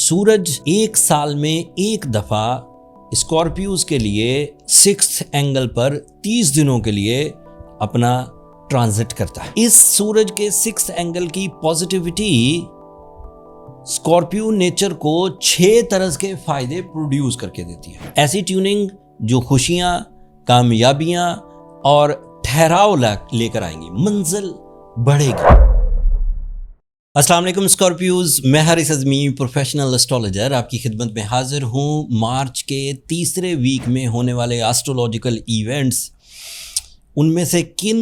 سورج ایک سال میں ایک دفعہ اسکارپیوز کے لیے 6th اینگل پر 30 دنوں کے لیے اپنا ٹرانزٹ کرتا ہے۔ اس سورج کے 6th اینگل کی پازیٹیوٹی اسکارپیو نیچر کو 6 طرز کے فائدے پروڈیوس کر کے دیتی ہے۔ ایسی ٹیوننگ جو خوشیاں، کامیابیاں اور ٹھہراؤ لے کر آئیں گی، منزل بڑھے گی۔ السلام علیکم اسکارپیوز، میں حارث اعظمی پروفیشنل اسٹرالوجر آپ کی خدمت میں حاضر ہوں۔ مارچ کے تیسرے ویک میں ہونے والے ایسٹرولوجیکل ایونٹس، ان میں سے کن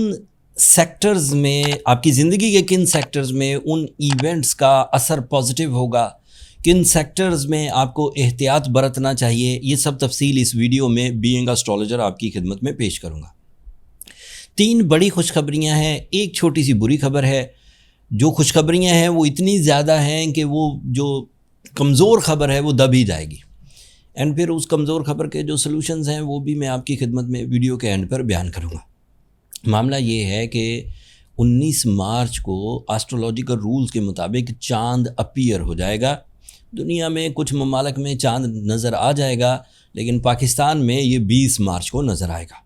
سیکٹرز میں، آپ کی زندگی کے کن سیکٹرز میں ان ایونٹس کا اثر پازیٹیو ہوگا، کن سیکٹرز میں آپ کو احتیاط برتنا چاہیے، یہ سب تفصیل اس ویڈیو میں بینگ اسٹرالوجر آپ کی خدمت میں پیش کروں گا۔ 3 بڑی خوشخبریاں ہیں، ایک چھوٹی سی بری خبر ہے۔ جو خوشخبریاں ہیں وہ اتنی زیادہ ہیں کہ وہ جو کمزور خبر ہے وہ دب ہی جائے گی، اینڈ پھر اس کمزور خبر کے جو سلوشنز ہیں وہ بھی میں آپ کی خدمت میں ویڈیو کے اینڈ پر بیان کروں گا۔ معاملہ یہ ہے کہ 19 مارچ کو ایسٹرولوجیکل رولز کے مطابق چاند اپیئر ہو جائے گا۔ دنیا میں کچھ ممالک میں چاند نظر آ جائے گا، لیکن پاکستان میں یہ 20 مارچ کو نظر آئے گا۔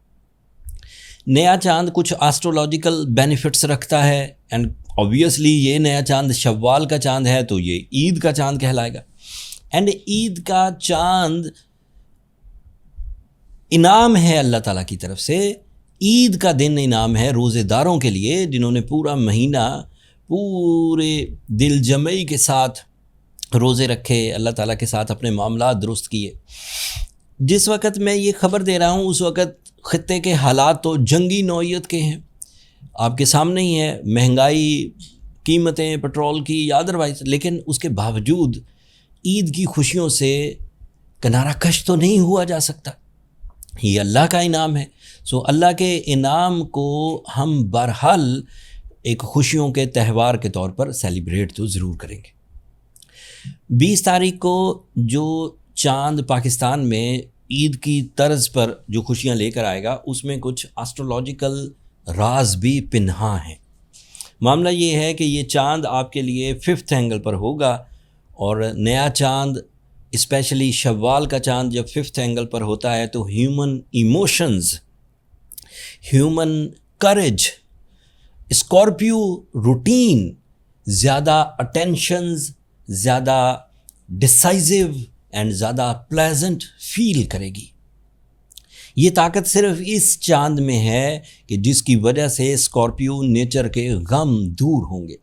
نیا چاند کچھ ایسٹرولوجیکل بینیفٹس رکھتا ہے، اینڈ اوبویسلی یہ نیا چاند شوال کا چاند ہے تو یہ عید کا چاند کہلائے گا۔ اینڈ عید کا چاند انعام ہے اللہ تعالیٰ کی طرف سے۔ عید کا دن انعام ہے روزے داروں کے لیے، جنہوں نے پورا مہینہ پورے دل جمعی کے ساتھ روزے رکھے، اللہ تعالیٰ کے ساتھ اپنے معاملات درست کیے۔ جس وقت میں یہ خبر دے رہا ہوں اس وقت خطے کے حالات تو جنگی نوعیت کے ہیں، آپ کے سامنے ہی ہے، مہنگائی، قیمتیں پٹرول کی یا ادروائز، لیکن اس کے باوجود عید کی خوشیوں سے کنارہ کش تو نہیں ہوا جا سکتا۔ یہ اللہ کا انعام ہے، سو اللہ کے انعام کو ہم بہرحال ایک خوشیوں کے تہوار کے طور پر سیلیبریٹ تو ضرور کریں گے۔ 20 تاریخ کو جو چاند پاکستان میں عید کی طرز پر جو خوشیاں لے کر آئے گا، اس میں کچھ ایسٹرولوجیکل راز بھی پنہاں ہیں۔ معاملہ یہ ہے کہ یہ چاند آپ کے لیے 5th اینگل پر ہوگا، اور نیا چاند اسپیشلی شوال کا چاند جب 5th اینگل پر ہوتا ہے تو human emotions, human courage, Scorpio routine زیادہ اٹینشنز، زیادہ ڈسائزو اینڈ زیادہ پلیزنٹ فیل کرے گی۔ یہ طاقت صرف اس چاند میں ہے کہ جس کی وجہ سے اسکارپیو نیچر کے غم دور ہوں گے۔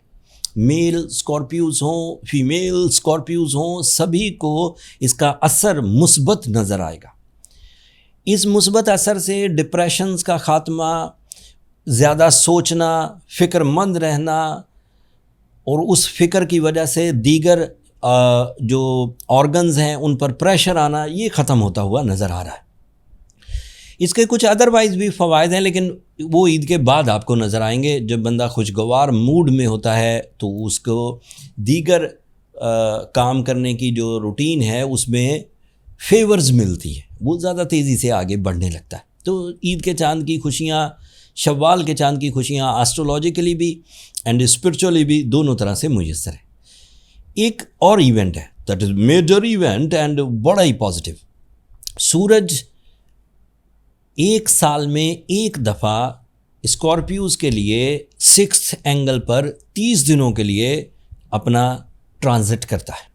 میل اسکارپیوز ہوں، فیمیل اسکارپیوز ہوں، سبھی کو اس کا اثر مثبت نظر آئے گا۔ اس مثبت اثر سے ڈپریشنز کا خاتمہ، زیادہ سوچنا، فکر مند رہنا، اور اس فکر کی وجہ سے دیگر جو آرگنز ہیں ان پر پریشر آنا، یہ ختم ہوتا ہوا نظر آ رہا ہے۔ اس کے کچھ ادروائز بھی فوائد ہیں، لیکن وہ عید کے بعد آپ کو نظر آئیں گے۔ جب بندہ خوشگوار موڈ میں ہوتا ہے تو اس کو دیگر کام کرنے کی جو روٹین ہے اس میں فیورز ملتی ہے، وہ زیادہ تیزی سے آگے بڑھنے لگتا ہے۔ تو عید کے چاند کی خوشیاں، شوال کے چاند کی خوشیاں ایسٹرولوجیکلی بھی اینڈ اسپرچولی بھی دونوں طرح سے میسر ہے۔ ایک اور ایونٹ ہے، that is major event and بڑا ہی پازیٹیو۔ سورج ایک سال میں ایک دفعہ اسکارپیوز کے لیے 6th اینگل پر 30 دنوں کے لیے اپنا ٹرانزٹ کرتا ہے۔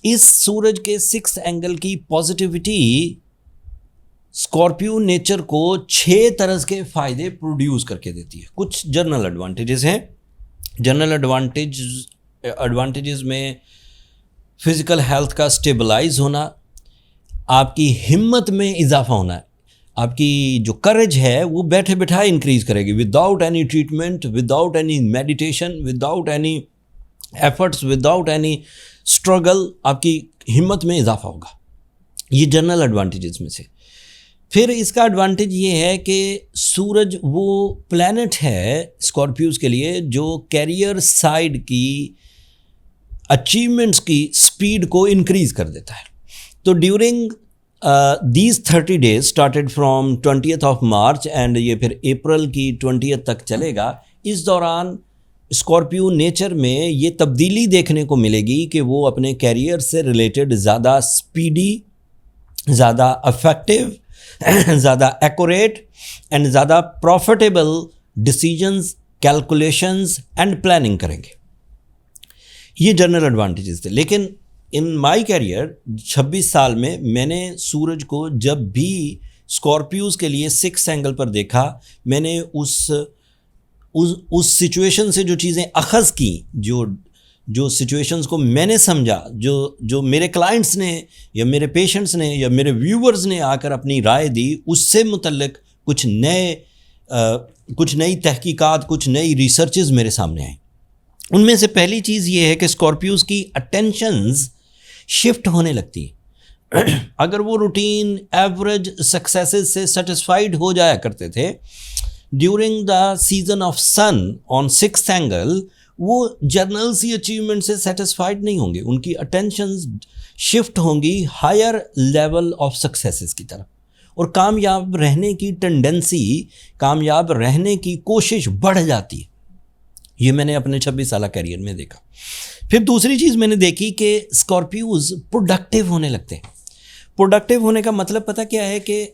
اس سورج کے 6th اینگل کی پازیٹیوٹی اسکارپیو نیچر کو 6 طرز کے فائدے پروڈیوس کر کے دیتی ہے۔ کچھ جنرل ایڈوانٹیجز ہیں۔ جنرل ایڈوانٹیجز میں فزیکل ہیلتھ کا سٹیبلائز ہونا، آپ کی ہمت میں اضافہ ہونا ہے، آپ کی جو کریج ہے وہ بیٹھے بٹھائے انکریز کرے گی، without any treatment, without any meditation, without any efforts, without any struggle, آپ کی ہمت میں اضافہ ہوگا۔ یہ جنرل ایڈوانٹیجز میں سے۔ پھر اس کا ایڈوانٹیج یہ ہے کہ سورج وہ پلینٹ ہے اسکارپیوز کے لیے جو کیریئر سائڈ کی اچیومنٹس کی سپیڈ کو انکریز کر دیتا ہے۔ تو during these 30 days started from 20th of March and یہ پھر اپریل کی 20th تک چلے گا، اس دوران اسکارپیو نیچر میں یہ تبدیلی دیکھنے کو ملے گی کہ وہ اپنے کیریئر سے ریلیٹڈ زیادہ سپیڈی، زیادہ افیکٹو، زیادہ ایکوریٹ اینڈ زیادہ profitable decisions, calculations and planning کریں گے. یہ جنرل ایڈوانٹیجز تھے. لیکن ان مائی کیریئر 26 سال میں نے سورج کو جب بھی اسکارپیوز کے لیے 6 اینگل پر دیکھا، میں نے اس سچویشن سے جو چیزیں اخذ کی، جو سچویشنز کو میں نے سمجھا، جو میرے کلائنٹس نے یا میرے پیشنٹس نے یا میرے ویورز نے آ کر اپنی رائے دی، اس سے متعلق کچھ نئی تحقیقات، کچھ نئی ریسرچز میرے سامنے آئیں. ان میں سے پہلی چیز یہ ہے کہ اسکارپیوز کی اٹینشنز شفٹ ہونے لگتی ہیں. اگر وہ روٹین ایوریج سکسیسز سے سیٹسفائیڈ ہو جایا کرتے تھے during the season of sun on 6th angle, وہ جرنل سی اچیومنٹ سے سیٹسفائیڈ نہیں ہوں گے. ان کی اٹینشنز شفٹ ہوں گی ہائر لیول آف سکسیسز کی طرف، اور کامیاب رہنے کی ٹینڈنسی، کامیاب رہنے کی کوشش بڑھ جاتی ہے. یہ میں نے اپنے 26 سالہ کیریئر میں دیکھا. پھر دوسری چیز میں نے دیکھی کہ اسکارپیوز پروڈکٹیو ہونے لگتے ہیں. پروڈکٹیو ہونے کا مطلب پتہ کیا ہے کہ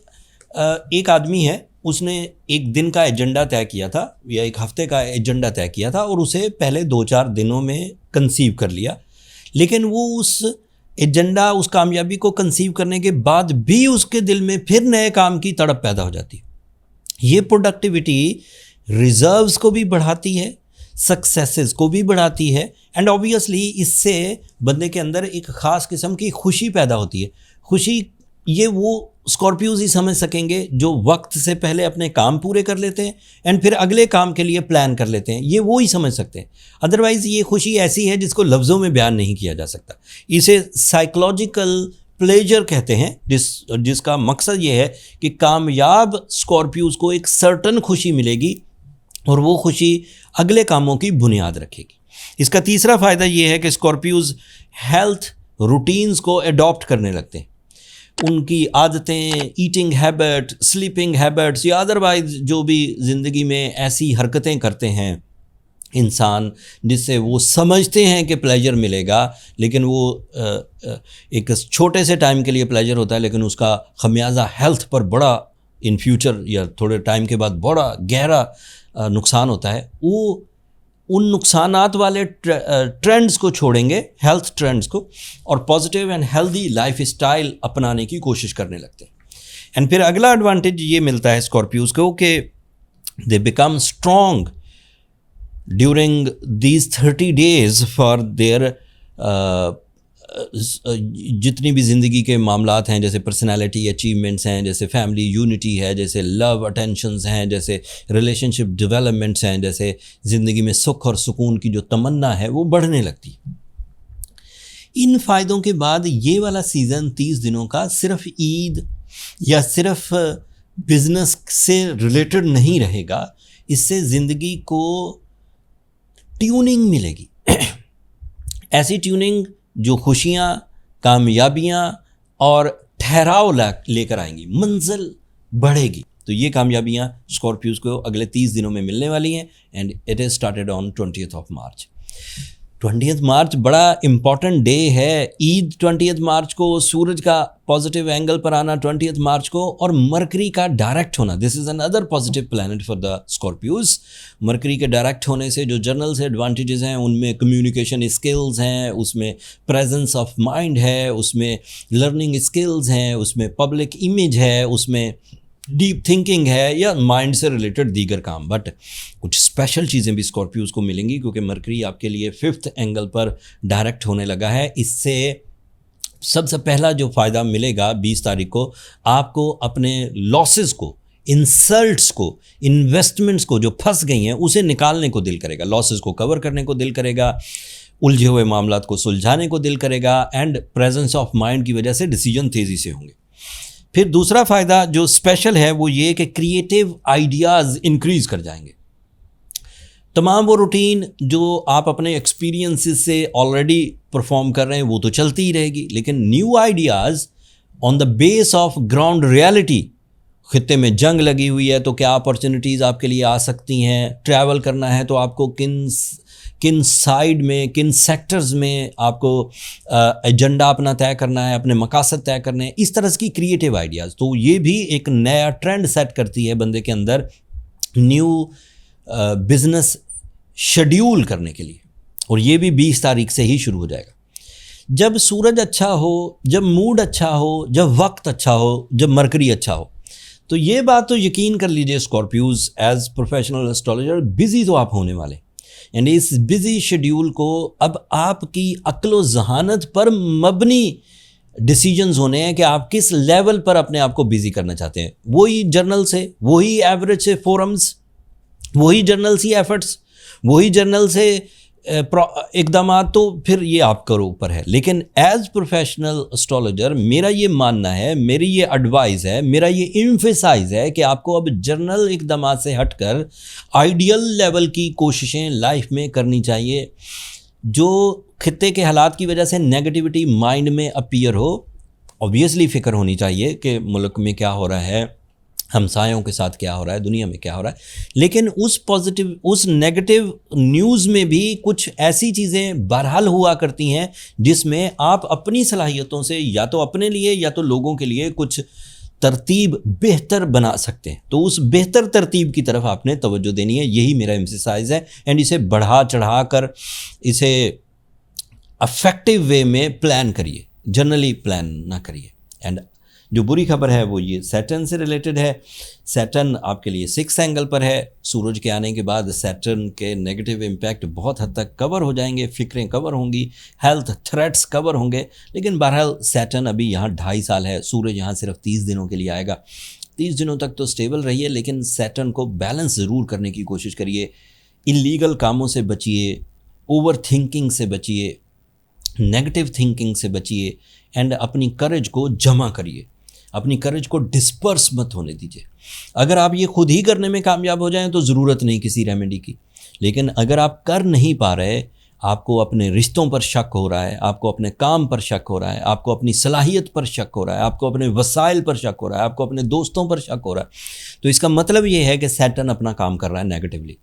ایک آدمی ہے، اس نے ایک دن کا ایجنڈا طے کیا تھا یا ایک ہفتے کا ایجنڈا طے کیا تھا، اور اسے پہلے 2-4 دنوں میں کنسیو کر لیا. لیکن وہ اس ایجنڈا، اس کامیابی کو کنسیو کرنے کے بعد بھی اس کے دل میں پھر نئے کام کی تڑپ پیدا ہو جاتی. یہ پروڈکٹیوٹی ریزروز کو بھی بڑھاتی ہے، سکسیسز کو بھی بڑھاتی ہے، اینڈ آبویسلی اس سے بندے کے اندر ایک خاص قسم کی خوشی پیدا ہوتی ہے. خوشی یہ وہ اسکارپیوز ہی سمجھ سکیں گے جو وقت سے پہلے اپنے کام پورے کر لیتے ہیں اینڈ پھر اگلے کام کے لیے پلان کر لیتے ہیں. یہ وہ ہی سمجھ سکتے ہیں. ادروائز یہ خوشی ایسی ہے جس کو لفظوں میں بیان نہیں کیا جا سکتا. اسے سائیکولوجیکل پلیجر کہتے ہیں، جس کا مقصد یہ ہے کہ کامیاب اسکارپیوز کو ایک سرٹن خوشی ملے گی اور وہ خوشی اگلے کاموں کی بنیاد رکھے گی. اس کا تیسرا فائدہ یہ ہے کہ اسکارپیوز ہیلتھ روٹینز کو اڈاپٹ کرنے لگتے ہیں. ان کی عادتیں، ایٹنگ ہیبٹ، سلیپنگ ہیبٹس یا ادروائز جو بھی زندگی میں ایسی حرکتیں کرتے ہیں انسان جس سے وہ سمجھتے ہیں کہ پلیجر ملے گا، لیکن وہ ایک چھوٹے سے ٹائم کے لیے پلیجر ہوتا ہے، لیکن اس کا خمیازہ ہیلتھ پر بڑا ان فیوچر یا تھوڑے ٹائم کے بعد بڑا گہرا نقصان ہوتا ہے. وہ ان نقصانات والے ٹرینڈز کو چھوڑیں گے، ہیلتھ ٹرینڈز کو، اور positive and healthy life style اپنانے کی کوشش کرنے لگتے ہیں. اینڈ پھر اگلا ایڈوانٹیج یہ ملتا ہے اسکارپیوز کو کہ they become strong during these 30 days for their جتنی بھی زندگی کے معاملات ہیں، جیسے پرسنالٹی اچیومنٹس ہیں، جیسے فیملی یونٹی ہے، جیسے لو اٹینشنز ہیں، جیسے ریلیشن شپ ڈیولپمنٹس ہیں، جیسے زندگی میں سکھ اور سکون کی جو تمنا ہے وہ بڑھنے لگتی. ان فائدوں کے بعد یہ والا سیزن 30 دنوں کا صرف عید یا صرف بزنس سے ریلیٹڈ نہیں رہے گا. اس سے زندگی کو ٹیوننگ ملے گی، ایسی ٹیوننگ جو خوشیاں، کامیابیاں اور ٹھہراؤ لے کر آئیں گی، منزل بڑھے گی. تو یہ کامیابیاں اسکارپیوز کو اگلے 30 دنوں میں ملنے والی ہیں. And it is started on 20th of March. 20th March بڑا امپورٹنٹ ڈے ہے. عید 20th مارچ کو، سورج کا پازیٹیو اینگل پر آنا 20th مارچ کو، اور مرکری کا ڈائریکٹ ہونا. This is another positive planet for the Scorpios. Mercury کے ڈائریکٹ ہونے سے جو جرنل سے ایڈوانٹیجز ہیں ان میں کمیونیکیشن اسکلز ہیں، اس میں پریزنس آف مائنڈ ہے، اس میں لرننگ اسکلز ہیں، اس میں پبلک امیج ہے، اس میں ڈیپ تھنکنگ ہے، یا مائنڈ سے ریلیٹڈ دیگر کام. بٹ کچھ اسپیشل چیزیں بھی اسکارپیوز کو ملیں گی کیونکہ مرکری آپ کے لیے 5th اینگل پر ڈائریکٹ ہونے لگا ہے. اس سے سب سے پہلا جو فائدہ ملے گا 20 تاریخ کو، آپ کو اپنے لاسز کو، انسلٹس کو، انویسٹمنٹس کو جو پھنس گئی ہیں اسے نکالنے کو دل کرے گا، لاسز کو کور کرنے کو دل کرے گا، الجھے ہوئے معاملات کو سلجھانے کو دل کرے گا، اینڈ پریزنس آف مائنڈ کی وجہ سے ڈیسیجن تیزی سے ہوں گے. پھر دوسرا فائدہ جو اسپیشل ہے وہ یہ کہ کریٹیو آئیڈیاز انکریز کر جائیں گے. تمام وہ روٹین جو آپ اپنے ایکسپیرینسز سے آلریڈی پرفارم کر رہے ہیں وہ تو چلتی ہی رہے گی، لیکن new ideas on the base of ground reality خطے میں جنگ لگی ہوئی ہے تو کیا اپارچونیٹیز آپ کے لیے آ سکتی ہیں، ٹریول کرنا ہے تو آپ کو کن سائیڈ میں، کن سیکٹرز میں آپ کو ایجنڈا اپنا طے کرنا ہے، اپنے مقاصد طے کرنے ہیں، اس طرح کی کریٹیو آئیڈیاز. تو یہ بھی ایک نیا ٹرینڈ سیٹ کرتی ہے بندے کے اندر نیو بزنس شیڈیول کرنے کے لیے، اور یہ بھی 20 تاریخ سے ہی شروع ہو جائے گا. جب سورج اچھا ہو، جب موڈ اچھا ہو، جب وقت اچھا ہو، جب مرکری اچھا ہو، تو یہ بات تو یقین کر لیجئے اسکارپیوز ایز پروفیشنل ایسٹرولوجر بزی تو آپ ہونے والے. اینڈ اس بزی شیڈیول کو اب آپ کی عقل و ذہانت پر مبنی ڈیسیجنز ہونے ہیں کہ آپ کس لیول پر اپنے آپ کو بزی کرنا چاہتے ہیں. وہی جرنل سے، وہی ایوریج سے فورمز، وہی جرنل سے ایفرٹس، وہی جرنل سے اقدامات، تو پھر یہ آپ کے اوپر ہے. لیکن ایز پروفیشنل اسٹرولوجر میرا یہ ماننا ہے، میری یہ ایڈوائز ہے، میرا یہ ایمفیسائز ہے کہ آپ کو اب جرنل اقدامات سے ہٹ کر آئیڈیل لیول کی کوششیں لائف میں کرنی چاہیے. جو خطے کے حالات کی وجہ سے نیگیٹیوٹی مائنڈ میں اپیئر ہو، اوبیسلی فکر ہونی چاہیے کہ ملک میں کیا ہو رہا ہے، ہمسایوں کے ساتھ کیا ہو رہا ہے، دنیا میں کیا ہو رہا ہے. لیکن اس نیگیٹو نیوز میں بھی کچھ ایسی چیزیں بہرحال ہوا کرتی ہیں جس میں آپ اپنی صلاحیتوں سے یا تو اپنے لیے یا تو لوگوں کے لیے کچھ ترتیب بہتر بنا سکتے ہیں. تو اس بہتر ترتیب کی طرف آپ نے توجہ دینی ہے. یہی میرا ایمفیسائز ہے. اینڈ اسے بڑھا چڑھا کر اسے افیکٹو وے میں پلان کریے، جنرلی پلان نہ کریے. اینڈ جو بری خبر ہے وہ یہ سیٹرن سے ریلیٹڈ ہے. سیٹرن آپ کے لیے 6 اینگل پر ہے. سورج کے آنے کے بعد سیٹرن کے نیگیٹو امپیکٹ بہت حد تک کور ہو جائیں گے، فکریں کور ہوں گی، ہیلتھ تھریٹس کور ہوں گے. لیکن بہرحال سیٹرن ابھی یہاں 2.5 سال ہے، سورج یہاں صرف 30 دنوں کے لیے آئے گا. 30 دنوں تک تو سٹیبل رہیے، لیکن سیٹرن کو بیلنس ضرور کرنے کی کوشش کریے. انلیگل کاموں سے بچیے، اوور تھنکنگ سے بچیے، نیگیٹو تھنکنگ سے بچیے. اینڈ اپنی کرج کو جمع کریے، اپنی کرج کو ڈسپرس مت ہونے دیجیے. اگر آپ یہ خود ہی کرنے میں کامیاب ہو جائیں تو ضرورت نہیں کسی ریمیڈی کی. لیکن اگر آپ کر نہیں پا رہے، آپ کو اپنے رشتوں پر شک ہو رہا ہے، آپ کو اپنے کام پر شک ہو رہا ہے، آپ کو اپنی صلاحیت پر شک ہو رہا ہے، آپ کو اپنے وسائل پر شک ہو رہا ہے، آپ کو اپنے دوستوں پر شک ہو رہا ہے، تو اس کا مطلب یہ ہے کہ سیٹرن اپنا کام کر رہا ہے نیگیٹیولی.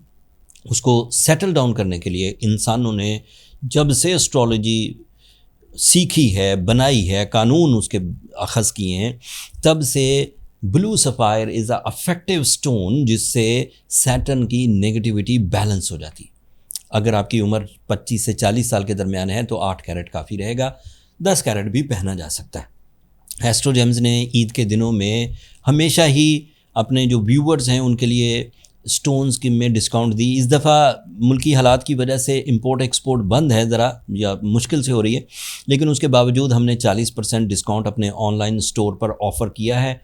اس کو سیٹل ڈاؤن کرنے کے لیے انسانوں نے جب سے اسٹرالوجی سیکھی ہے، بنائی ہے، قانون اس کے اخذ کیے ہیں، تب سے بلو سفائر از اے افیکٹو سٹون جس سے سیٹرن کی نیگیٹیوٹی بیلنس ہو جاتی. اگر آپ کی عمر 25 سے 40 سال کے درمیان ہے تو 8 کیرٹ کافی رہے گا، 10 کیرٹ بھی پہنا جا سکتا ہے. ایسٹرو جیمز نے عید کے دنوں میں ہمیشہ ہی اپنے جو ویورز ہیں ان کے لیے سٹونز کی میں ڈسکاؤنٹ دی. اس دفعہ ملکی حالات کی وجہ سے امپورٹ ایکسپورٹ بند ہے ذرا، یا مشکل سے ہو رہی ہے، لیکن اس کے باوجود ہم نے 40% ڈسکاؤنٹ اپنے on line store per offer کیا ہے.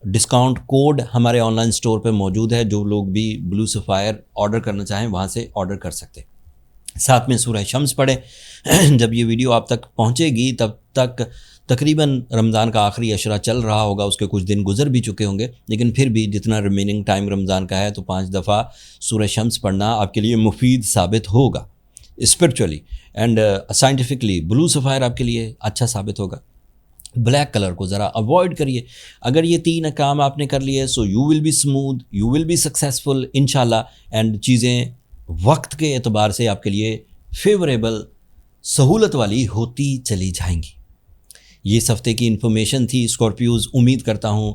ڈسکاؤنٹ کوڈ ہمارے آن لائن سٹور پہ موجود ہے. جو لوگ بھی بلو سفائر آرڈر کرنا چاہیں وہاں سے آرڈر کر سکتے. ساتھ میں سورہ شمس پڑھیں. جب یہ ویڈیو آپ تک پہنچے گی تب تک تقریباً رمضان کا آخری عشرہ چل رہا ہوگا، اس کے کچھ دن گزر بھی چکے ہوں گے، لیکن پھر بھی جتنا ریمیننگ ٹائم رمضان کا ہے تو 5 دفعہ سورہ شمس پڑھنا آپ کے لیے مفید ثابت ہوگا spiritually. And scientifically blue sapphire آپ کے لیے اچھا ثابت ہوگا. بلیک کلر کو ذرا اوائڈ کریے. اگر یہ 3 کام آپ نے کر لیے so you will be smooth, you will be successful انشاءاللہ. اینڈ چیزیں وقت کے اعتبار سے آپ کے لیے فیوریبل، سہولت والی ہوتی چلی جائیں گی. یہ اس ہفتے کی انفارمیشن تھی اسکارپیوز. امید کرتا ہوں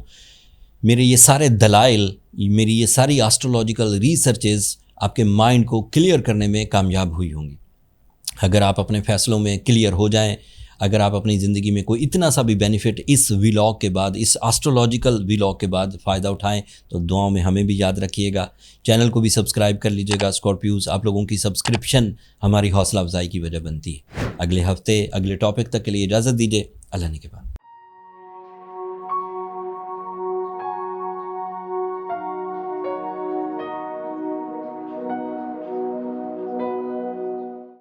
میرے یہ سارے دلائل، میری یہ ساری آسٹرولوجیکل ریسرچز آپ کے مائنڈ کو کلیئر کرنے میں کامیاب ہوئی ہوں گی. اگر آپ اپنے فیصلوں میں کلیئر ہو جائیں، اگر آپ اپنی زندگی میں کوئی اتنا سا بھی بینیفٹ اس ویلاگ کے بعد، اس آسٹرولوجیکل ویلاگ کے بعد فائدہ اٹھائیں تو دعاؤں میں ہمیں بھی یاد رکھیے گا. چینل کو بھی سبسکرائب کر لیجیے گا. اسکارپیوز آپ لوگوں کی سبسکرپشن ہماری حوصلہ افزائی کی وجہ بنتی ہے. اگلے ہفتے اگلے ٹاپک تک کے لیے اجازت دیجیے. اللہ نے کے بعد.